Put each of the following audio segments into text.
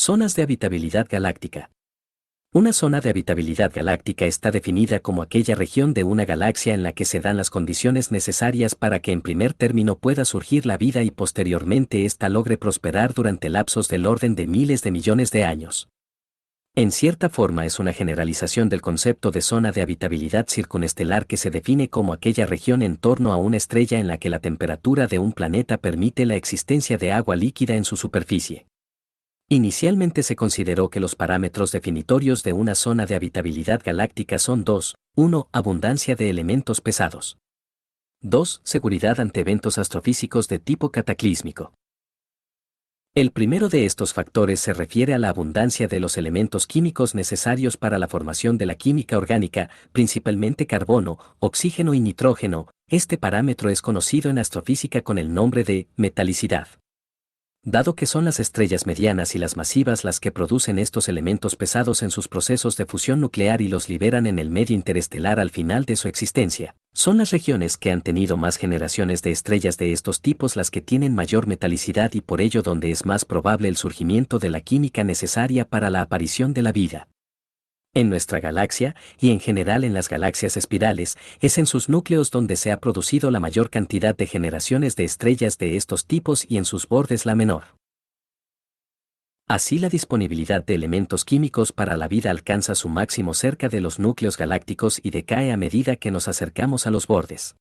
Zonas de habitabilidad galáctica. Una zona de habitabilidad galáctica está definida como aquella región de una galaxia en la que se dan las condiciones necesarias para que en primer término pueda surgir la vida y posteriormente ésta logre prosperar durante lapsos del orden de miles de millones de años. En cierta forma es una generalización del concepto de zona de habitabilidad circunestelar que se define como aquella región en torno a una estrella en la que la temperatura de un planeta permite la existencia de agua líquida en su superficie. Inicialmente se consideró que los parámetros definitorios de una zona de habitabilidad galáctica son dos: 1. Abundancia de elementos pesados. 2. Seguridad ante eventos astrofísicos de tipo cataclísmico. El primero de estos factores se refiere a la abundancia de los elementos químicos necesarios para la formación de la química orgánica, principalmente carbono, oxígeno y nitrógeno. Este parámetro es conocido en astrofísica con el nombre de metalicidad. Dado que son las estrellas medianas y las masivas las que producen estos elementos pesados en sus procesos de fusión nuclear y los liberan en el medio interestelar al final de su existencia, son las regiones que han tenido más generaciones de estrellas de estos tipos las que tienen mayor metalicidad y por ello donde es más probable el surgimiento de la química necesaria para la aparición de la vida. En nuestra galaxia, y en general en las galaxias espirales, es en sus núcleos donde se ha producido la mayor cantidad de generaciones de estrellas de estos tipos y en sus bordes la menor. Así la disponibilidad de elementos químicos para la vida alcanza su máximo cerca de los núcleos galácticos y decae a medida que nos acercamos a los bordes.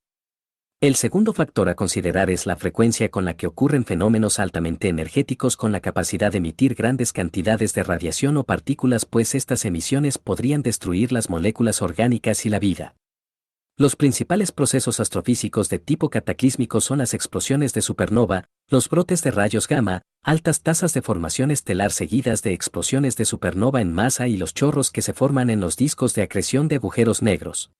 El segundo factor a considerar es la frecuencia con la que ocurren fenómenos altamente energéticos con la capacidad de emitir grandes cantidades de radiación o partículas, pues estas emisiones podrían destruir las moléculas orgánicas y la vida. Los principales procesos astrofísicos de tipo cataclísmico son las explosiones de supernova, los brotes de rayos gamma, altas tasas de formación estelar seguidas de explosiones de supernova en masa y los chorros que se forman en los discos de acreción de agujeros negros.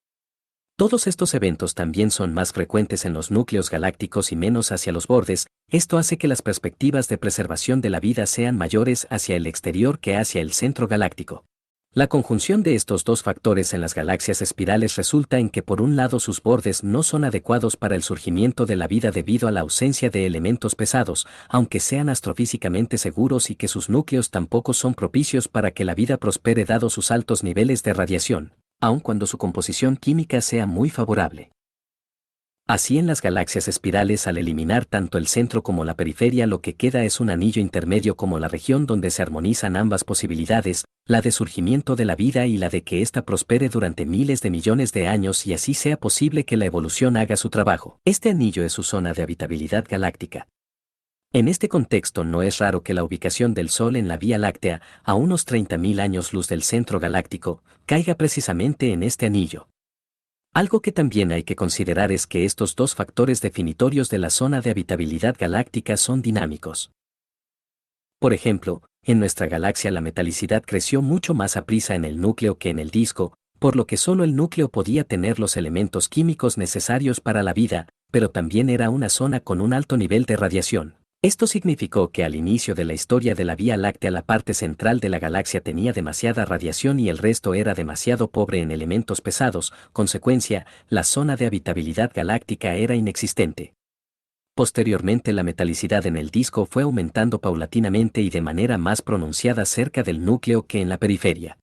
Todos estos eventos también son más frecuentes en los núcleos galácticos y menos hacia los bordes. Esto hace que las perspectivas de preservación de la vida sean mayores hacia el exterior que hacia el centro galáctico. La conjunción de estos dos factores en las galaxias espirales resulta en que por un lado sus bordes no son adecuados para el surgimiento de la vida debido a la ausencia de elementos pesados, aunque sean astrofísicamente seguros, y que sus núcleos tampoco son propicios para que la vida prospere dado sus altos niveles de radiación, aun cuando su composición química sea muy favorable. Así en las galaxias espirales, al eliminar tanto el centro como la periferia, lo que queda es un anillo intermedio como la región donde se armonizan ambas posibilidades, la de surgimiento de la vida y la de que ésta prospere durante miles de millones de años y así sea posible que la evolución haga su trabajo. Este anillo es su zona de habitabilidad galáctica. En este contexto no es raro que la ubicación del Sol en la Vía Láctea, a unos 30.000 años luz del centro galáctico, caiga precisamente en este anillo. Algo que también hay que considerar es que estos dos factores definitorios de la zona de habitabilidad galáctica son dinámicos. Por ejemplo, en nuestra galaxia la metalicidad creció mucho más aprisa en el núcleo que en el disco, por lo que solo el núcleo podía tener los elementos químicos necesarios para la vida, pero también era una zona con un alto nivel de radiación. Esto significó que al inicio de la historia de la Vía Láctea la parte central de la galaxia tenía demasiada radiación y el resto era demasiado pobre en elementos pesados. Consecuencia, la zona de habitabilidad galáctica era inexistente. Posteriormente la metalicidad en el disco fue aumentando paulatinamente y de manera más pronunciada cerca del núcleo que en la periferia.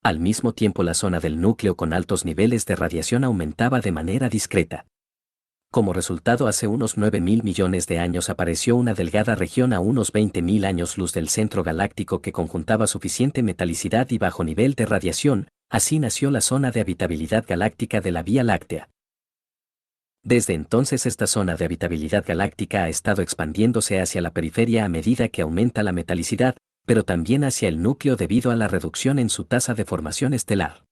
Al mismo tiempo la zona del núcleo con altos niveles de radiación aumentaba de manera discreta. Como resultado, hace unos 9.000 millones de años apareció una delgada región a unos 20.000 años luz del centro galáctico que conjuntaba suficiente metalicidad y bajo nivel de radiación. Así nació la zona de habitabilidad galáctica de la Vía Láctea. Desde entonces esta zona de habitabilidad galáctica ha estado expandiéndose hacia la periferia a medida que aumenta la metalicidad, pero también hacia el núcleo debido a la reducción en su tasa de formación estelar.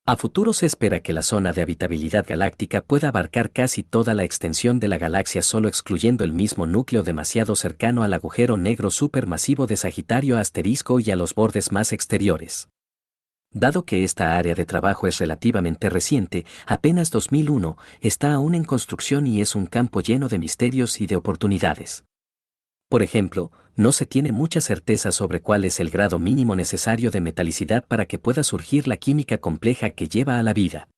A futuro se espera que la zona de habitabilidad galáctica pueda abarcar casi toda la extensión de la galaxia, solo excluyendo el mismo núcleo demasiado cercano al agujero negro supermasivo de Sagitario asterisco y a los bordes más exteriores. Dado que esta área de trabajo es relativamente reciente, apenas 2001, está aún en construcción y es un campo lleno de misterios y de oportunidades. Por ejemplo, no se tiene mucha certeza sobre cuál es el grado mínimo necesario de metalicidad para que pueda surgir la química compleja que lleva a la vida.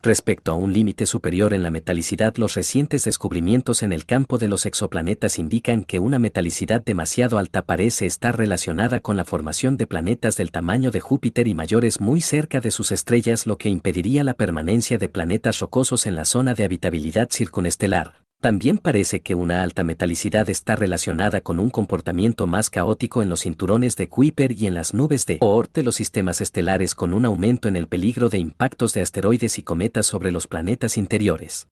Respecto a un límite superior en la metalicidad, los recientes descubrimientos en el campo de los exoplanetas indican que una metalicidad demasiado alta parece estar relacionada con la formación de planetas del tamaño de Júpiter y mayores muy cerca de sus estrellas, lo que impediría la permanencia de planetas rocosos en la zona de habitabilidad circunestelar. También parece que una alta metalicidad está relacionada con un comportamiento más caótico en los cinturones de Kuiper y en las nubes de Oort de los sistemas estelares, con un aumento en el peligro de impactos de asteroides y cometas sobre los planetas interiores.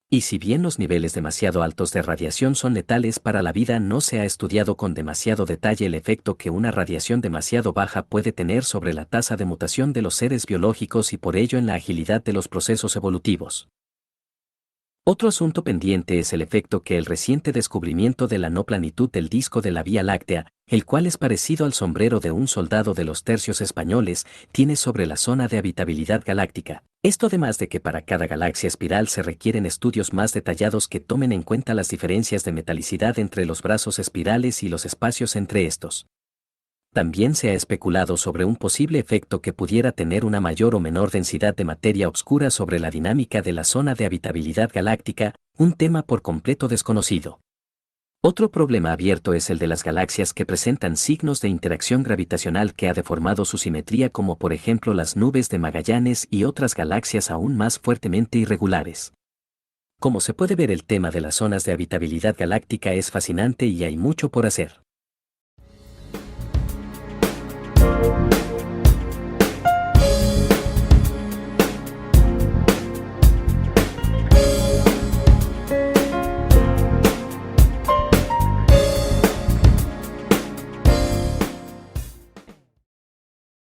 Y si bien los niveles demasiado altos de radiación son letales para la vida, no se ha estudiado con demasiado detalle el efecto que una radiación demasiado baja puede tener sobre la tasa de mutación de los seres biológicos y por ello en la agilidad de los procesos evolutivos. Otro asunto pendiente es el efecto que el reciente descubrimiento de la no planitud del disco de la Vía Láctea, el cual es parecido al sombrero de un soldado de los tercios españoles, tiene sobre la zona de habitabilidad galáctica. Esto además de que para cada galaxia espiral se requieren estudios más detallados que tomen en cuenta las diferencias de metalicidad entre los brazos espirales y los espacios entre estos. También se ha especulado sobre un posible efecto que pudiera tener una mayor o menor densidad de materia oscura sobre la dinámica de la zona de habitabilidad galáctica, un tema por completo desconocido. Otro problema abierto es el de las galaxias que presentan signos de interacción gravitacional que ha deformado su simetría, como por ejemplo las nubes de Magallanes y otras galaxias aún más fuertemente irregulares. Como se puede ver, el tema de las zonas de habitabilidad galáctica es fascinante y hay mucho por hacer.